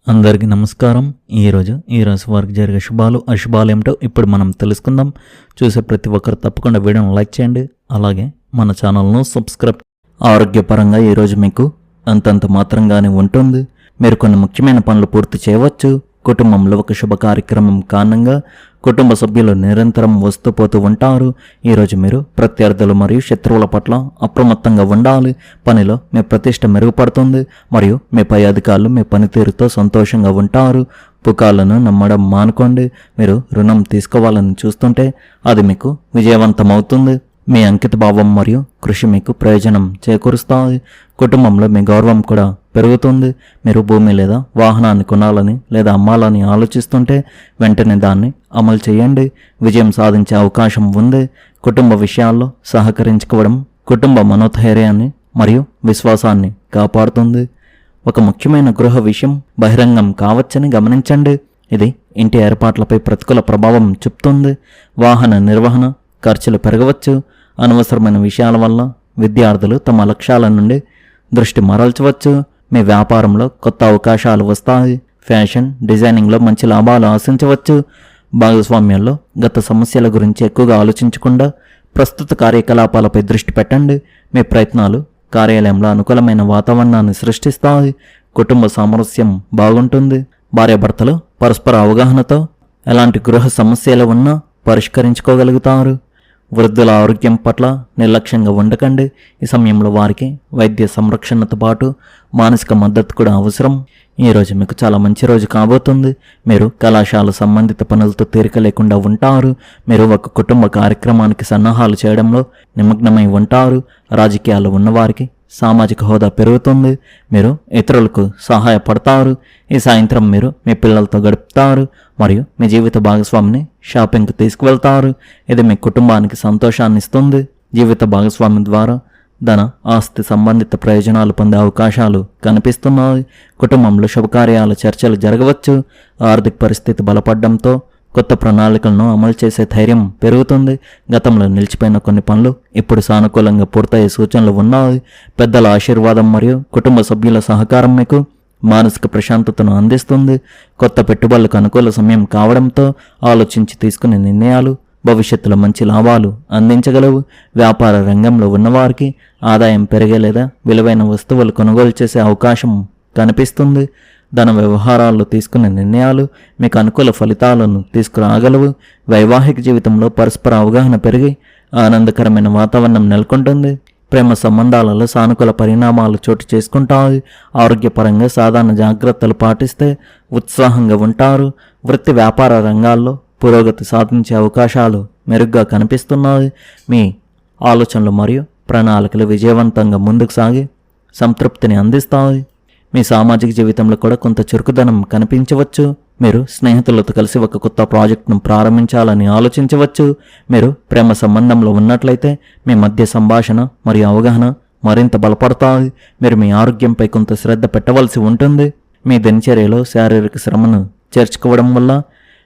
అందరికీ నమస్కారం. ఈ రాశి వారికి జరిగే శుభాలు అశుభాలు ఏమిటో ఇప్పుడు మనం తెలుసుకుందాం. చూసే ప్రతి ఒక్కరు తప్పకుండా వీడియోను లైక్ చేయండి, అలాగే మన ఛానల్ను సబ్స్క్రైబ్. ఆరోగ్యపరంగా ఈరోజు మీకు అంతంత మాత్రంగానే ఉంటుంది. మీరు కొన్ని ముఖ్యమైన పనులు పూర్తి చేయవచ్చు. కుటుంబంలో ఒక శుభ కార్యక్రమం కారణంగా కుటుంబ సభ్యులు నిరంతరం వస్తూ పోతూ ఉంటారు. ఈరోజు మీరు ప్రత్యర్థులు మరియు శత్రువుల పట్ల అప్రమత్తంగా ఉండాలి. పనిలో మీ ప్రతిష్ట మెరుగుపడుతుంది మరియు మీ పై అధికారులు మీ పనితీరుతో సంతోషంగా ఉంటారు. పుకార్లను నమ్మడం మానుకోండి. మీరు రుణం తీసుకోవాలని చూస్తుంటే అది మీకు విజయవంతమవుతుంది. మీ అంకిత భావం మరియు కృషి మీకు ప్రయోజనం చేకూరుస్తాయి. కుటుంబంలో మీ గౌరవం కూడా పెరుగుతుంది. మీరు భూమి లేదా వాహనాన్ని కొనాలని లేదా అమ్మాలని ఆలోచిస్తుంటే వెంటనే దాన్ని అమలు చేయండి. విజయం సాధించే అవకాశం ఉంది. కుటుంబ విషయాల్లో సహకరించుకోవడం కుటుంబ మనోధైర్యాన్ని మరియు విశ్వాసాన్ని కాపాడుతుంది. ఒక ముఖ్యమైన గృహ విషయం బహిరంగం కావచ్చని గమనించండి. ఇది ఇంటి ఏర్పాట్లపై ప్రతికూల ప్రభావం చూపుతుంది. వాహన నిర్వహణ ఖర్చులు పెరగవచ్చు. అనవసరమైన విషయాల వల్ల విద్యార్థులు తమ లక్ష్యాల నుండి దృష్టి మరల్చవచ్చు. మీ వ్యాపారంలో కొత్త అవకాశాలు వస్తాయి. ఫ్యాషన్ డిజైనింగ్లో మంచి లాభాలు ఆశించవచ్చు. భాగస్వామ్యంలో గత సమస్యల గురించి ఎక్కువగా ఆలోచించకుండా ప్రస్తుత కార్యకలాపాలపై దృష్టి పెట్టండి. మీ ప్రయత్నాలు కార్యాలయంలో అనుకూలమైన వాతావరణాన్ని సృష్టిస్తాయి. కుటుంబ సామరస్యం బాగుంటుంది. భార్యాభర్తలు పరస్పర అవగాహనతో ఎలాంటి గృహ సమస్యలు ఉన్నా పరిష్కరించుకోగలుగుతారు. వృద్ధుల ఆరోగ్యం పట్ల నిర్లక్ష్యంగా ఉండకండి. ఈ సమయంలో వారికి వైద్య సంరక్షణతో పాటు మానసిక మద్దతు కూడా అవసరం. ఈరోజు మీకు చాలా మంచి రోజు కాబోతుంది. మీరు కళాశాల సంబంధిత పనులతో తీరిక లేకుండా ఉంటారు. మీరు ఒక కుటుంబ కార్యక్రమానికి సన్నాహాలు చేయడంలో నిమగ్నమై ఉంటారు. రాజకీయాలు ఉన్నవారికి సామాజిక హోదా పెరుగుతుంది. మీరు ఇతరులకు సహాయపడతారు. ఈ సాయంత్రం మీరు మీ పిల్లలతో గడుపుతారు మరియు మీ జీవిత భాగస్వామిని షాపింగ్కి తీసుకువెళ్తారు. ఇది మీ కుటుంబానికి సంతోషాన్ని ఇస్తుంది. జీవిత భాగస్వామి ద్వారా ధన ఆస్తి సంబంధిత ప్రయోజనాలు పొందే అవకాశాలు కనిపిస్తున్నాయి. కుటుంబంలో శుభకార్యాల చర్చలు జరగవచ్చు. ఆర్థిక పరిస్థితి బలపడడంతో కొత్త ప్రణాళికలను అమలు చేసే ధైర్యం పెరుగుతుంది. గతంలో నిలిచిపోయిన కొన్ని పనులు ఇప్పుడు సానుకూలంగా పూర్తయ్యే సూచనలు ఉన్నాయి. పెద్దల ఆశీర్వాదం మరియు కుటుంబ సభ్యుల సహకారం మీకు మానసిక ప్రశాంతతను అందిస్తుంది. కొత్త పెట్టుబడులకు అనుకూల సమయం కావడంతో ఆలోచించి తీసుకునే నిర్ణయాలు భవిష్యత్తులో మంచి లాభాలు అందించగలవు. వ్యాపార రంగంలో ఉన్నవారికి ఆదాయం పెరిగే లేదా విలువైన వస్తువులు కొనుగోలు చేసే అవకాశం కనిపిస్తుంది. ధన వ్యవహారాల్లో తీసుకునే నిర్ణయాలు మీకు అనుకూల ఫలితాలను తీసుకురాగలవు. వైవాహిక జీవితంలో పరస్పర అవగాహన పెరిగి ఆనందకరమైన వాతావరణం నెలకొంటుంది. ప్రేమ సంబంధాలలో సానుకూల పరిణామాలు చోటు చేసుకుంటాయి. ఆరోగ్యపరంగా సాధారణ జాగ్రత్తలు పాటిస్తే ఉత్సాహంగా ఉంటారు. వృత్తి వ్యాపార రంగాల్లో పురోగతి సాధించే అవకాశాలు మెరుగ్గా కనిపిస్తున్నాయి. మీ ఆలోచనలు మరియు ప్రణాళికలు విజయవంతంగా ముందుకు సాగి సంతృప్తిని అందిస్తాయి. మీ సామాజిక జీవితంలో కూడా కొంత చురుకుదనం కనిపించవచ్చు. మీరు స్నేహితులతో కలిసి ఒక కొత్త ప్రాజెక్టును ప్రారంభించాలని ఆలోచించవచ్చు. మీరు ప్రేమ సంబంధంలో ఉన్నట్లయితే మీ మధ్య సంభాషణ మరియు అవగాహన మరింత బలపడతాయి. మీరు మీ ఆరోగ్యంపై కొంత శ్రద్ధ పెట్టవలసి ఉంటుంది. మీ దినచర్యలో శారీరక శ్రమను చేర్చుకోవడం వల్ల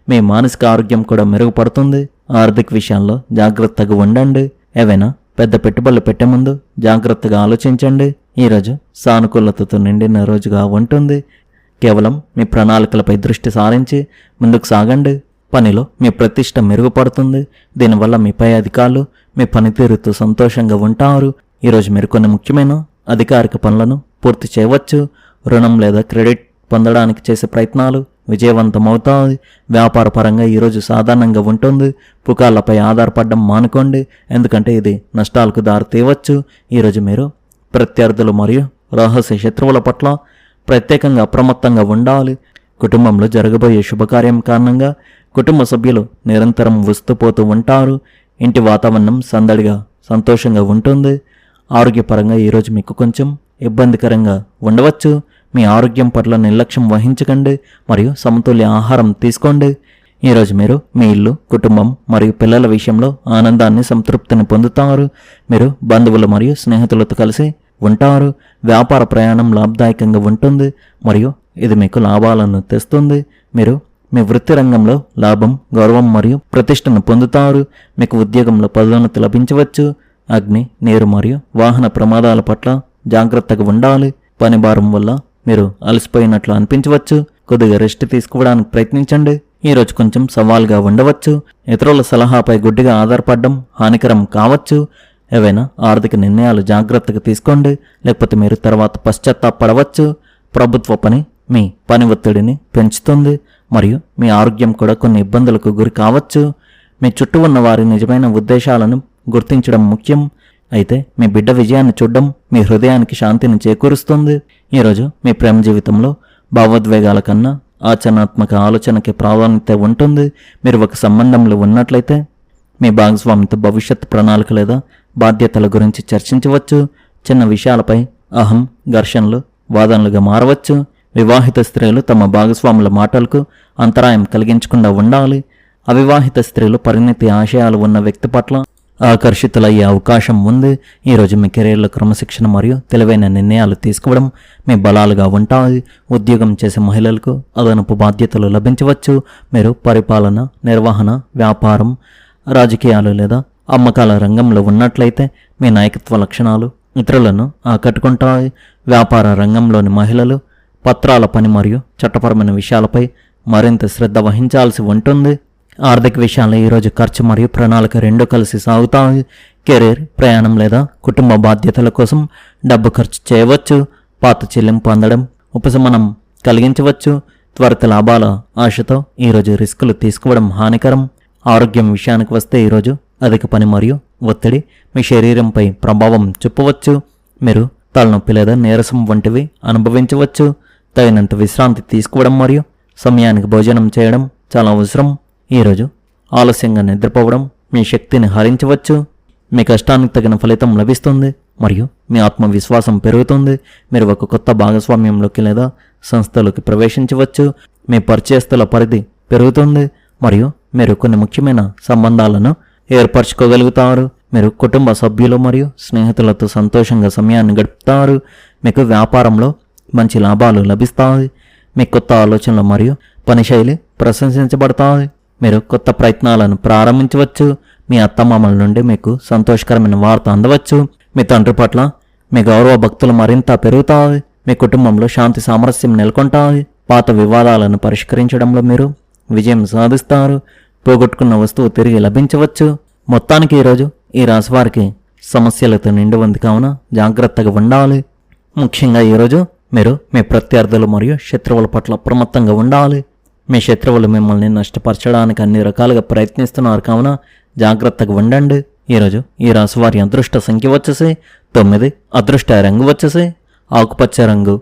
మీ మానసిక ఆరోగ్యం కూడా మెరుగుపడుతుంది. ఆర్థిక విషయాల్లో జాగ్రత్తగా ఉండండి. ఏవైనా పెద్ద పెట్టుబడులు పెట్టే ముందు జాగ్రత్తగా ఆలోచించండి. ఈరోజు సానుకూలతతో నిండిన రోజుగా ఉంటుంది. కేవలం మీ ప్రణాళికలపై దృష్టి సారించి ముందుకు సాగండి. పనిలో మీ ప్రతిష్ట మెరుగుపడుతుంది. దీనివల్ల మీ పై అధికారులు మీ పనితీరుతో సంతోషంగా ఉంటారు. ఈరోజు మీరు కొన్ని ముఖ్యమైన అధికారిక పనులను పూర్తి చేయవచ్చు. రుణం లేదా క్రెడిట్ పొందడానికి చేసే ప్రయత్నాలు విజయవంతమవుతాయి. వ్యాపార పరంగా ఈరోజు సాధారణంగా ఉంటుంది. పుకార్లపై ఆధారపడడం మానుకోండి, ఎందుకంటే ఇది నష్టాలకు దారితీయవచ్చు. ఈరోజు మీరు ప్రత్యర్థులు మరియు రహస్య శత్రువుల పట్ల ప్రత్యేకంగా అప్రమత్తంగా ఉండాలి. కుటుంబంలో జరగబోయే శుభకార్యం కారణంగా కుటుంబ సభ్యులు నిరంతరం వస్తూ పోతూ ఉంటారు. ఇంటి వాతావరణం సందడిగా సంతోషంగా ఉంటుంది. ఆరోగ్యపరంగా ఈరోజు మీకు కొంచెం ఇబ్బందికరంగా ఉండవచ్చు. మీ ఆరోగ్యం పట్ల నిర్లక్ష్యం వహించకండి మరియు సమతుల్య ఆహారం తీసుకోండి. ఈరోజు మీరు మీ ఇల్లు, కుటుంబం మరియు పిల్లల విషయంలో ఆనందాన్ని సంతృప్తిని పొందుతారు. మీరు బంధువులు మరియు స్నేహితులతో కలిసి ఉంటారు. వ్యాపార ప్రయాణం లాభదాయకంగా ఉంటుంది మరియు ఇది మీకు లాభాలను తెస్తుంది. మీరు మీ వృత్తి రంగంలో లాభం, గౌరవం మరియు ప్రతిష్టను పొందుతారు. మీకు ఉద్యోగంలో పదోన్నతి లభించవచ్చు. అగ్ని, నీరు మరియు వాహన ప్రమాదాల పట్ల జాగ్రత్తగా ఉండాలి. పని భారం వల్ల మీరు అలసిపోయినట్లు అనిపించవచ్చు, కొద్దిగా రెస్ట్ తీసుకోవడానికి ప్రయత్నించండి. ఈరోజు కొంచెం సవాల్గా ఉండవచ్చు. ఇతరుల సలహాపై గుడ్డిగా ఆధారపడడం హానికరం కావచ్చు. ఏవైనా ఆర్థిక నిర్ణయాలు జాగ్రత్తగా తీసుకోండి, లేకపోతే మీరు తర్వాత పశ్చాత్తాపడవచ్చు. ప్రభుత్వ పని మీ పని ఒత్తిడిని పెంచుతుంది మరియు మీ ఆరోగ్యం కూడా కొన్ని ఇబ్బందులకు గురి కావచ్చు. మీ చుట్టూ ఉన్న వారి నిజమైన ఉద్దేశాలను గుర్తించడం ముఖ్యం. అయితే మీ బిడ్డ విజయాన్ని చూడడం మీ హృదయానికి శాంతిని చేకూరుస్తుంది. ఈరోజు మీ ప్రేమ జీవితంలో భావోద్వేగాల కన్నా ఆచరణాత్మక ఆలోచనకి ప్రాధాన్యత ఉంటుంది. మీరు ఒక సంబంధంలో ఉన్నట్లయితే మీ భాగస్వామితో భవిష్యత్ ప్రణాళిక లేదా బాధ్యతల గురించి చర్చించవచ్చు. చిన్న విషయాలపై అహం, ఘర్షణలు వాదనలుగా మారవచ్చు. వివాహిత స్త్రీలు తమ భాగస్వాముల మాటలకు అంతరాయం కలిగించకుండా ఉండాలి. అవివాహిత స్త్రీలు పరిణితి ఆశయాలు ఉన్న వ్యక్తి పట్ల ఆకర్షితులయ్యే అవకాశం ఉంది. ఈరోజు మీ కెరీర్లో క్రమశిక్షణ మరియు తెలివైన నిర్ణయాలు తీసుకోవడం మీ బలాలుగా ఉంటాయి. ఉద్యోగం చేసే మహిళలకు అదనపు బాధ్యతలు లభించవచ్చు. మీరు పరిపాలన, నిర్వహణ, వ్యాపారం, రాజకీయాలు లేదా అమ్మకాల రంగంలో ఉన్నట్లయితే మీ నాయకత్వ లక్షణాలు ఇతరులను ఆకట్టుకుంటాయి. వ్యాపార రంగంలోని మహిళలు పత్రాల పని మరియు చట్టపరమైన విషయాలపై మరింత శ్రద్ధ వహించాల్సి ఉంటుంది. ఆర్థిక విషయాల్లో ఈరోజు ఖర్చు మరియు ప్రణాళిక రెండూ కలిసి సాగుతాయి. కెరీర్, ప్రయాణం లేదా కుటుంబ బాధ్యతల కోసం డబ్బు ఖర్చు చేయవచ్చు. పాత చెల్లింపు అందడం ఉపశమనం కలిగించవచ్చు. త్వరిత లాభాల ఆశతో ఈరోజు రిస్కులు తీసుకోవడం హానికరం. ఆరోగ్యం విషయానికి వస్తే ఈరోజు అధిక పని మరియు ఒత్తిడి మీ శరీరంపై ప్రభావం చూపవచ్చు. మీరు తలనొప్పి లేదా నీరసం వంటివి అనుభవించవచ్చు. తగినంత విశ్రాంతి తీసుకోవడం మరియు సమయానికి భోజనం చేయడం చాలా అవసరం. ఈరోజు ఆలస్యంగా నిద్రపోవడం మీ శక్తిని హరించవచ్చు. మీ కష్టానికి తగిన ఫలితం లభిస్తుంది మరియు మీ ఆత్మవిశ్వాసం పెరుగుతుంది. మీరు ఒక కొత్త భాగస్వామ్యంలోకి లేదా సంస్థలోకి ప్రవేశించవచ్చు. మీ పరిచయస్తుల పరిధి పెరుగుతుంది మరియు మీరు కొన్ని ముఖ్యమైన సంబంధాలను ఏర్పరచుకోగలుగుతారు. మీరు కుటుంబ సభ్యులు మరియు స్నేహితులతో సంతోషంగా సమయాన్ని గడుపుతారు. మీకు వ్యాపారంలో మంచి లాభాలు లభిస్తాయి. మీ కొత్త ఆలోచనలు మరియు పనిశైలి ప్రశంసించబడతాయి. మీరు కొత్త ప్రయత్నాలను ప్రారంభించవచ్చు. మీ అత్తమామల నుండి మీకు సంతోషకరమైన వార్త అందవచ్చు. మీ తండ్రి పట్ల మీ గౌరవ భక్తులు మరింత పెరుగుతాయి. మీ కుటుంబంలో శాంతి సామరస్యం నెలకొంటాయి. పాత వివాదాలను పరిష్కరించడంలో మీరు విజయం సాధిస్తారు. పోగొట్టుకున్న వస్తువు తిరిగి లభించవచ్చు. మొత్తానికి ఈరోజు ఈ రాశి వారికి సమస్యలతో నిండి ఉంది కావున జాగ్రత్తగా ఉండాలి. ముఖ్యంగా ఈరోజు మీరు మీ ప్రత్యర్థులు మరియు శత్రువుల పట్ల అప్రమత్తంగా ఉండాలి. మీ శత్రువులు మిమ్మల్ని నష్టపరచడానికి అన్ని రకాలుగా ప్రయత్నిస్తున్నారు కావున జాగ్రత్తగా ఉండండి. ఈరోజు ఈ రాశి వారి అదృష్ట సంఖ్య వచ్చేసి 9, అదృష్ట రంగు వచ్చేసి ఆకుపచ్చ రంగు.